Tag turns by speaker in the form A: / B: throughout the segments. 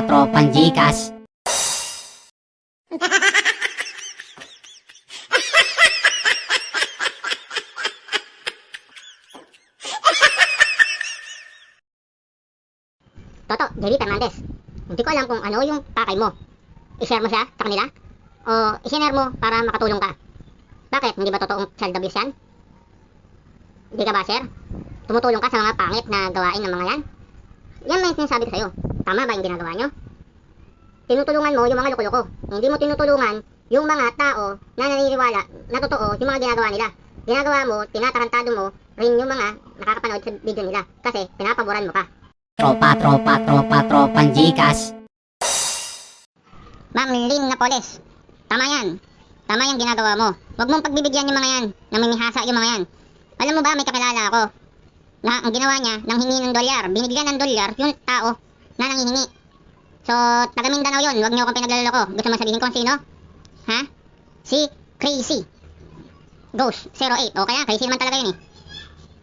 A: Tropang Gcash.
B: Toto, JB Fernandez. Hindi ko alam kung ano yung pakay mo. I-share mo siya sa kanila? O i-share mo para makatulong ka? Bakit? Hindi ba totoong child abuse yan? Hindi ka ba, sir? Tumutulong ka sa mga pangit na gawain ng mga yan? Yan may sinasabi ko sa'yo. Tama ba yung ginagawa nyo? Tinutulungan mo yung mga loko-loko. Hindi mo tinutulungan yung mga tao na naniniwala na totoo yung mga ginagawa nila. Ginagawa mo, tinatarantado mo rin yung mga nakakapanood sa video nila. Kasi pinapaboran mo pa.
A: Tropang Gcash.
B: Ma'am Lynn Napoles, tama yan. Tama yung ginagawa mo. Huwag mong pagbibigyan yung mga yan. Namimihasa yung mga yan. Alam mo ba, may kakilala ako na ang ginawa niya, nanghingi ng dolyar. Binigyan ng dolyar yung tao na nanghihingi. So, taga Mindanao yun. Huwag niyo akong pinaglaloko. Gusto mo sabihin kung sino? Ha? Si Crazy Ghost 08. O kaya, crazy naman talaga yun eh.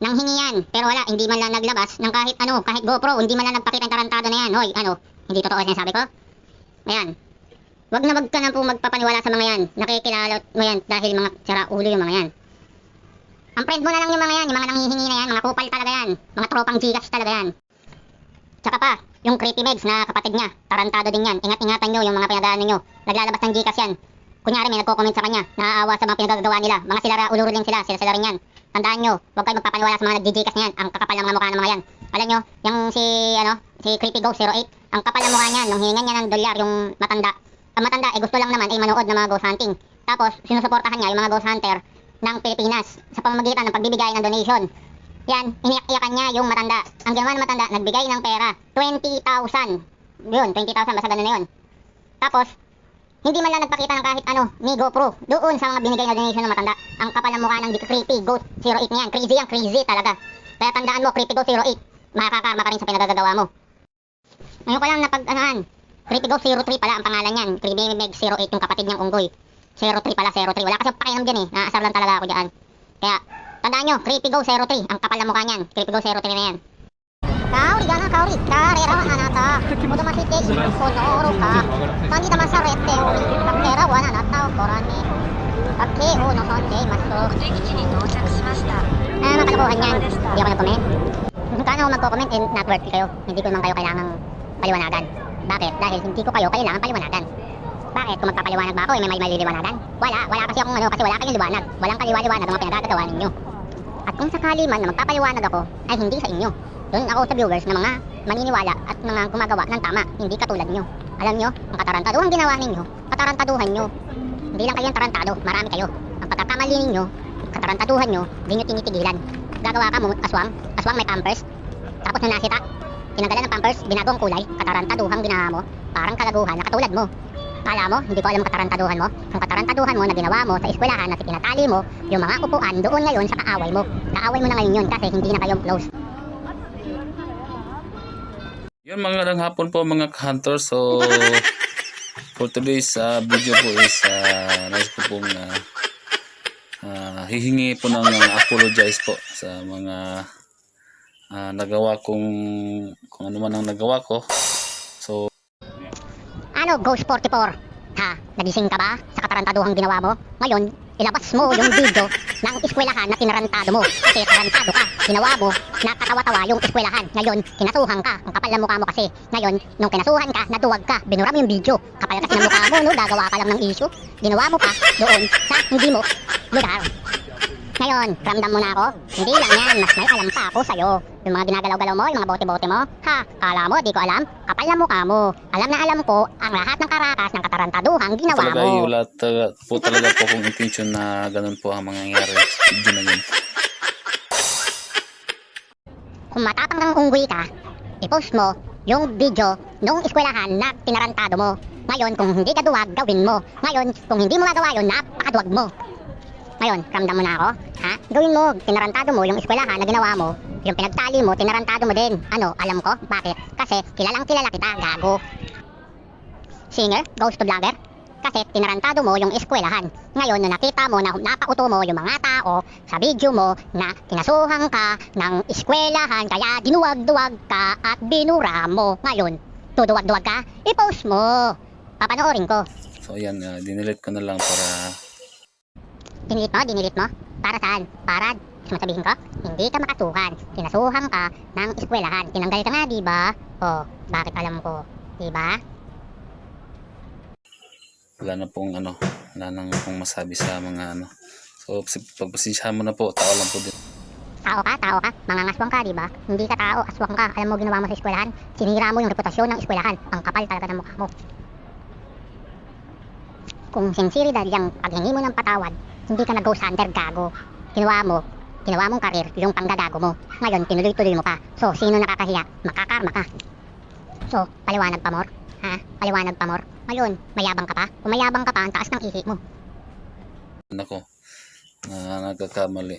B: Nanghingi yan. Pero wala, hindi man lang naglabas ng kahit ano, kahit GoPro. Hindi man lang nagpakita yung tarantado na yan. Hoy, ano, hindi totoo yung sabi ko? Ayan. Wag na wag ka na po magpapaniwala sa mga yan. Nakikilala mo yan dahil mga sira ulo yung mga yan. Ang friend mo na lang yung mga yan, yung mga nanghihingi na yan, mga kupal talaga yan. Mga tropang Gcash talaga yan. Tsaka pa, yung creepy megs na kapatid niya, tarantado din yan. Ingat-ingatan nyo yung mga pinagdaan ninyo. Naglalabas ng Gcash yan. Kunyari may nagko-comment sa kanya, naaawa sa mga pinagagawa nila. Mga sila ulo rin sila rin yan. Tandaan nyo, huwag kayo magpapaniwala sa mga nag-Gcash niyan. Ang kakapal ng mga mukha ng mga yan. Alam nyo, yung si Creepy Ghost 08, ang kapal ng mukha niya, nung hiningan niya ng dolyar yung matanda. Ang matanda, gusto lang naman ay manood ng mga ghost hunting. Tapos, sinusuportahan niya yung mga ghost hunter ng Pilipinas sa pamamagitan ng pagbibigay ng donation. Yan, iniyak-iyakan niya yung matanda. Ang ginawa ng matanda, nagbigay ng pera, 20,000. Yun, 20,000, basta ganun na yun. Tapos, hindi man lang nagpakita ng kahit ano, ni GoPro, doon sa mga binigay na donation ng matanda. Ang kapal ng mukha ng Creepy Ghost 08 niyan. Crazy yan, crazy talaga. Kaya tandaan mo, Creepy Ghost 08, makakarma ka rin sa pinagagawa mo. Ngayon ko lang napag-anahan, Creepy Ghost 03 pala ang pangalan niyan. Creepy Meg 08 yung kapatid niyang unggoy. 03 pala, 03. Wala kasi pakialam dyan eh. Naasar lang talaga ako dyan. Kaya, tandaan nyo, Creepy Ghost 03. Ang kapal ng mukha niyan. Creepy Ghost 03 na yan. Kaori gana, kaori. Karera anata. Otomatik sonoro ka. Kandita masarete ori. Kakera wa nanata o korani. Kakeo no sonde masto. Makalokohan yan. Hindi ako nag-comment. Kung ako magko-comment, not worthy kayo. Hindi ko naman kayo kailangang paliwanagan. Bakit? Dahil hindi ko kayo kailangan paliwanagan. Bakit? Kung magpapaliwanag ba ako, may maliliwanagan? Wala kasi akong ano, kasi wala kayong liwanag. Walang kaliwaliwanag ang mga pinagagawa ninyo. At kung sakali man na magpapaliwanag ako, ay hindi sa inyo. Doon ako sa viewers na mga maniniwala at mga gumagawa ng tama, hindi katulad nyo. Alam nyo, ang katarantaduhan ginawa ninyo, katarantaduhan nyo. Hindi lang kayo ang tarantado, marami kayo. Ang pagkakamali ninyo, katarantaduhan nyo, hindi nyo tinitigilan. Gagawa ka mo, aswang may pampers, tapos nung nasita, tinanggalan ng pampers, binago ang kulay, katarantaduhan ginawa mo, parang kalaguhan na katulad mo. Kala mo, hindi ko alam ang katarantaduhan mo. Ang katarantaduhan mo na ginawa mo sa eskwelahan na tinatali mo, yung mga upuan doon ngayon sa kaaway mo. Kaaway mo na ngayon yun kasi hindi na kayo close.
C: Yun, magandang hapon po mga hunter. So for today's video po is nais ko pong hihingi po ng apologize po sa mga nagawa kung ano man ang nagawa ko. So
B: ano, Ghost 44? Ha? Nagising ka ba sa katarantaduhang ginawa mo? Ngayon, ilabas mo yung video ng eskwelahan na tinarantado mo. Kasi tarantado ka. Ginawa mo, nakatawa-tawa yung eskwelahan. Ngayon, kinasuhan ka. Ang kapal ng mukha mo kasi. Ngayon, nung kinasuhan ka, naduwag ka. Binura mo yung video. Kapal kasi ng mukha mo, no? Gagawa ka lang ng issue. Ginawa mo pa doon sa hindi mo lugar. Ngayon, ramdam mo na ako? Hindi lang yan. Mas may alam pa ako sa'yo. Yung mga ginagalaw-galaw mo, yung mga bote-bote mo. Ha? Kala mo, di ko alam? Kapal na mukha mo. Alam na alam ko ang lahat ng karakas ng katarantaduhang ginawa
C: talaga,
B: mo.
C: Wala po talaga po kung intention na ganun po ang mangyayari sa video na yun.
B: Kung matapang kang unggoy ka, i-post mo yung video nung eskwelahan na tinarantado mo. Ngayon, kung hindi ka duwag, gawin mo. Ngayon, kung hindi mo magawa yun, napakaduwag mo. Ngayon, ramdam mo na ako? Ha? Gawin mo, tinarantado mo yung eskwelahan na ginawa mo, yung pinagtali mo, tinarantado mo din. Ano, alam ko? Bakit? Kasi kilalang kilala kita, gago. Singer, ghost to vlogger. Kasi tinarantado mo yung eskwelahan. Ngayon, nung nakita mo na napauto mo yung mga tao sa video mo na kinasuhan ka ng eskwelahan, kaya dinuwag-duwag ka at binura mo. Ngayon, Duduwag-duwag ka? I-post mo. Papanoorin ko.
C: So ayan, dinilit ko na lang para
B: Dinilit mo? Para saan? Para sabihin ko, hindi ka makasuhan. Kinasuhan ka ng eskwelahan. Tinanggal ka nga, di ba? Oh, bakit alam ko? Di ba?
C: wala na pong wala nang pong masabi sa mga So pagpasensyahan mo na po, tao lang po din.
B: Tao ka. Mangangaswang ka, di ba? Hindi ka tao, aswang ka. Alam mo ginawa mo sa eskwelahan? Sinira mo yung reputasyon ng eskwelahan. Ang kapal talaga ng mukha mo. Kung sinceridad yung paghingi mo ng patawad, hindi ka nag-go under, gago. Ginawa mong karir yung panggagago mo. Ngayon, tinuloy-tuloy mo pa. So, sino nakakahiya? Makakarma ka. So, paliwanag pa, Mor? Ha? Paliwanag pa, Mor? Ngayon, mayabang ka pa? Kung mayabang ka pa, ang taas ng ihi mo.
C: Nako, nagkakamali.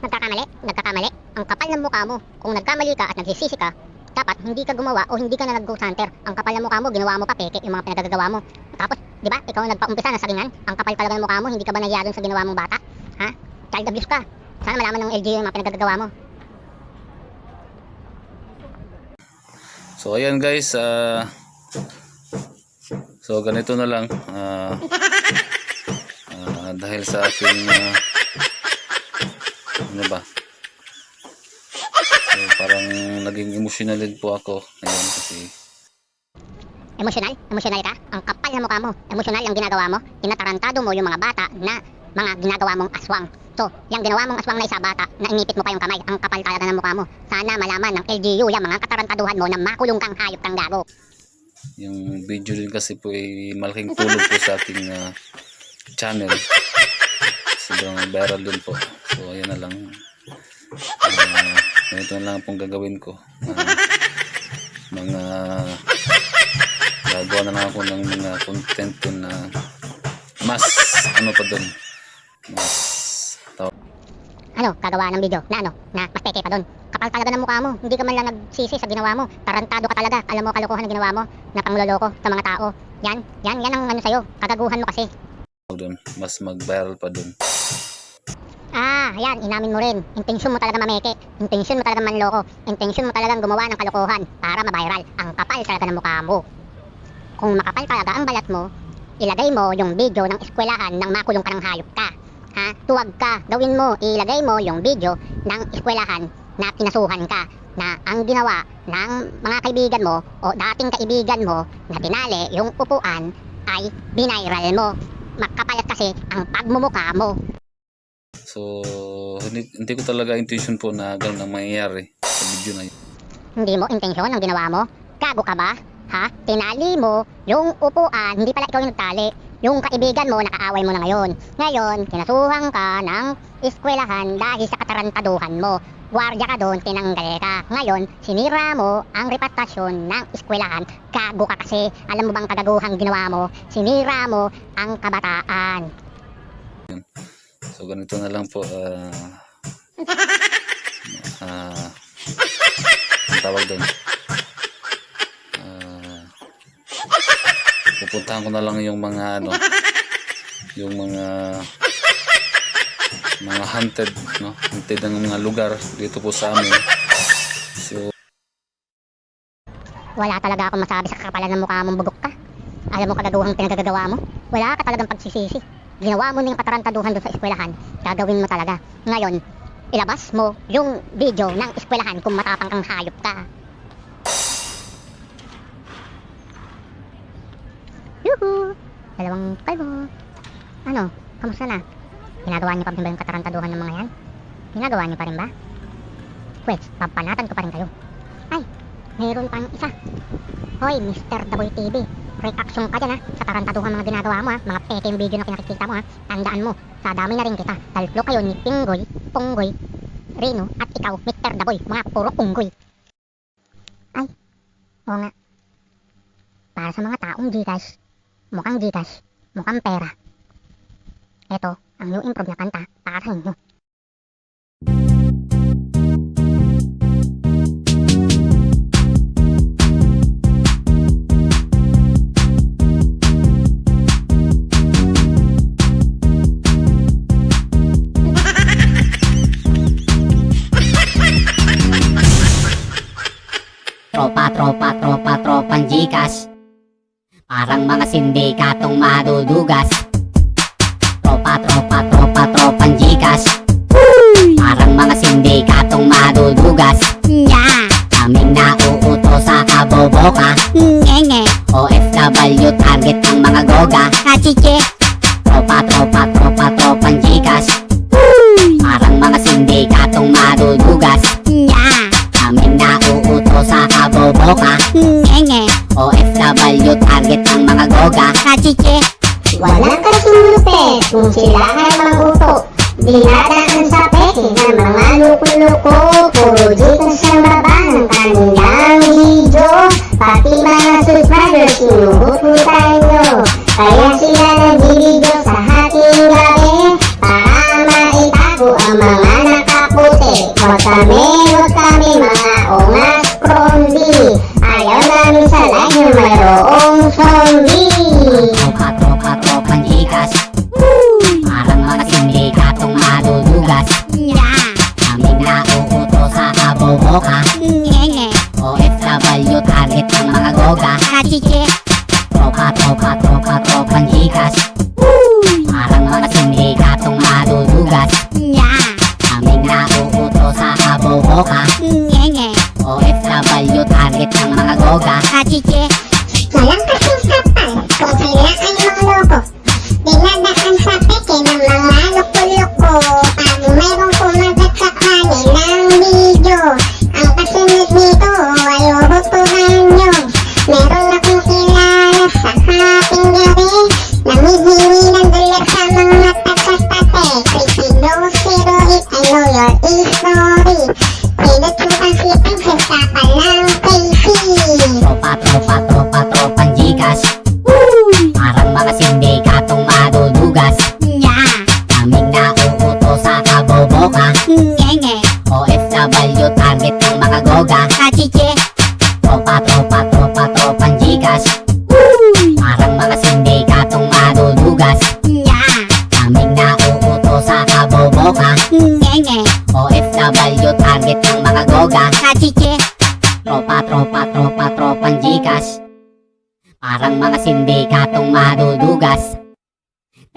B: Nagkakamali. Ang kapal ng mukha mo. Kung nagkamali ka at nagsisisi ka, dapat hindi ka gumawa o hindi ka na nag-go center. Ang kapal ng mukha mo, ginawa mo pa peke yung mga pinagagawa mo. Tapos, di ba, ikaw ang nagpaumpisa na sagingan. Ang kapal talaga ng mukha mo, hindi ka ba nahiya dun sa ginawa mong bata? Ha? Child abuse ka. Sana malaman ng LGU yung mga pinagagawa mo.
C: So ayan guys, so ganito na lang. Dahil sa aking ano ba? So parang naging emotional din po ako ngayon kasi
B: Emotional ka? Ang kapal ng mukha mo. Emotional yung ginagawa mo. Tinatarantado mo yung mga bata na mga ginagawa mong aswang. So, yung ginawa mong aswang na isa bata, na inipit mo pa yung kamay, ang kapal talaga ng mukha mo. Sana malaman ng LGU yung mga katarantaduhan mo na makulong kang hayop kang gago.
C: yung video din kasi po ay malaking tulong po sa aking channel. Sobrang viral din po. So ayan na lang. Ganito na lang pong gagawin ko. Mga gagawa na lang ako ng mga content ko na mas pa dun. Mas
B: Gagawa ng video na na mas peke pa doon. Kapal talaga ng mukha mo. Hindi ka man lang nagsisi sa ginawa mo. Tarantado ka talaga. Alam mo kalokohan na ginawa mo na pangloloko sa mga tao. Yan ang sa'yo. Kagaguhan mo kasi.
C: dun, mas mag-viral pa dun.
B: Ayan, inamin mo rin. Intensyon mo talaga mameke. Intensyon mo talaga manloko. Intensyon mo talagang gumawa ng kalokohan para ma-viral. Ang kapal talaga ng mukha mo. Kung makapal talaga ang balat mo, ilagay mo yung video ng eskwelahan nang makulong ka ng hayop ka. Ha? Tuwag ka. Gawin mo, ilagay mo yung video ng eskwelahan na pinasuhan ka. Na ang ginawa ng mga kaibigan mo o dating kaibigan mo na tinali yung upuan ay binairal mo. Makapalat kasi ang pagmumukha mo.
C: So, hindi ko talaga intention po na ganun ang mangyayari sa video na yun.
B: Hindi mo intensyon ang ginawa mo? Gago ka ba? Ha? Tinali mo yung upuan, hindi pala ikaw yung nagtali. Yung kaibigan mo, nakaaway mo na ngayon. Ngayon, kinasuhan ka ng eskwelahan dahil sa katarantaduhan mo. Gwardiya ka doon, tinanggal ka. Ngayon, sinira mo ang reputasyon ng eskwelahan. Gago ka kasi. Alam mo bang kagaguhang ginawa mo? Sinira mo ang kabataan.
C: So, ganito na lang po. Ang tawag doon. Pupuntahan ko na lang yung mga yung mga haunted, haunted ng mga lugar dito po sa amin. So,
B: Wala talaga akong masabi sa kakapalan ng mukha mong bugok ka. Alam mo kagaguhang pinagagawa mo? Wala ka talagang pagsisisi. Ginawa mo na yung katarantaduhan doon sa eskwelahan. Gagawin mo talaga. Ngayon, ilabas mo yung video ng eskwelahan kung matapang kang hayop ka. Yuhu! 2 kalbo. Kamusta na? Ginagawa niyo pa rin ba yung katarantaduhan ng mga yan? Ginagawa niyo pa rin ba? Pwes, papanatan ko pa rin kayo. Ay, mayroon pang isa. Hoy, Mr. Daboy TV. Reaction ka dyan sa tarantaduhan mga ginagawa mo mga peke yung video na pinakikita mo Tandaan mo, sa dami na rin kita. Tatlo kayo ni Pinggoy, Punggoy, Rino, at ikaw, Mr. Daboy. Mga puro unggoy. Ay, oo nga. Para sa mga taong Gcash, mukhang Gcash, mukhang pera. Ito, ang new improve na kanta para sa inyo.
A: Tropa Tropang Gcash. Parang mga sindikatong madudugas. Tropang Gcash. Parang mga sindikatong madudugas.
B: Yeah.
A: Kaming nauuto sa kaboboka.
B: Ngenge.
A: OFW target ng mga goga.
B: Kachiche.
A: Tropang Gcash. Parang mga sindikatong madudugas.
B: Yeah.
A: Kaming nauuto sa kaboboka.
B: Ngenge.
A: OFW target ng mga goga.
B: Kachiche.
D: Walang kasing lupet kung sila ay maguto. Dinadaan sa peke ng mga luko-luko. Puro dito sa baba ng kanilang video. Pati mga subscribers sinuhututan nyo. Kaya sila nag-video sa hating gabi para maitago ang mga nakaputi. Huwag kami mga ongas krombi. Ayaw namin sa live yung mayroong zombie.
A: Tropang Gcash. Parang mga sindikatong madudugas.
B: Yeah.
A: Kaming nauuto sa kaboboka.
B: Ngenge.
A: OFW target ng mga goga.
B: Kachiche.
A: Tropang Gcash. Parang mga sindikatong madudugas.
B: Yeah.
A: Kaming nauuto sa kaboboka.
B: Ngenge.
A: OFW target ng mga goga.
B: Kachiche.
D: Walang kasing sapan kung sila ay mangloko. Dinadaan sa peke ng mga loko-loko. Pag mayroong kumagat sa kanilang video, ang kasunod nito ay uhutuhan nyo. Meron akong kilala sa hating gabi, namihingi ng dolyar sa mga taga-tate. Pretty no zero it, I know your history. Pinatsukan si Princess ka palang crazy.
A: Tropang Gcash. Parang mga sindikatong madudugas.
B: Yeah.
A: Kaming nauuto sa kaboboka.
B: Ngenge.
A: OFW target ng mga goga.
B: Kachiche.
A: Tropang Gcash. Parang mga sindikatong madudugas.
B: Yeah.
A: Kaming nauuto sa kaboboka.
B: Ngenge.
A: OFW target ng mga goga.
B: Kachiche.
A: Tropang Gcash. Parang mga sindikatong madudugas.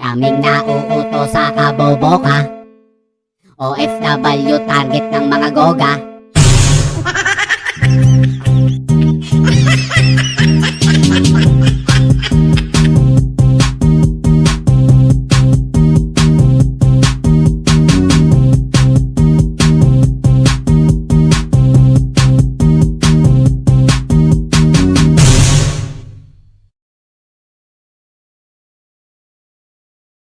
A: Kaming nauuto sa kaboboka. OFW target ng mga goga.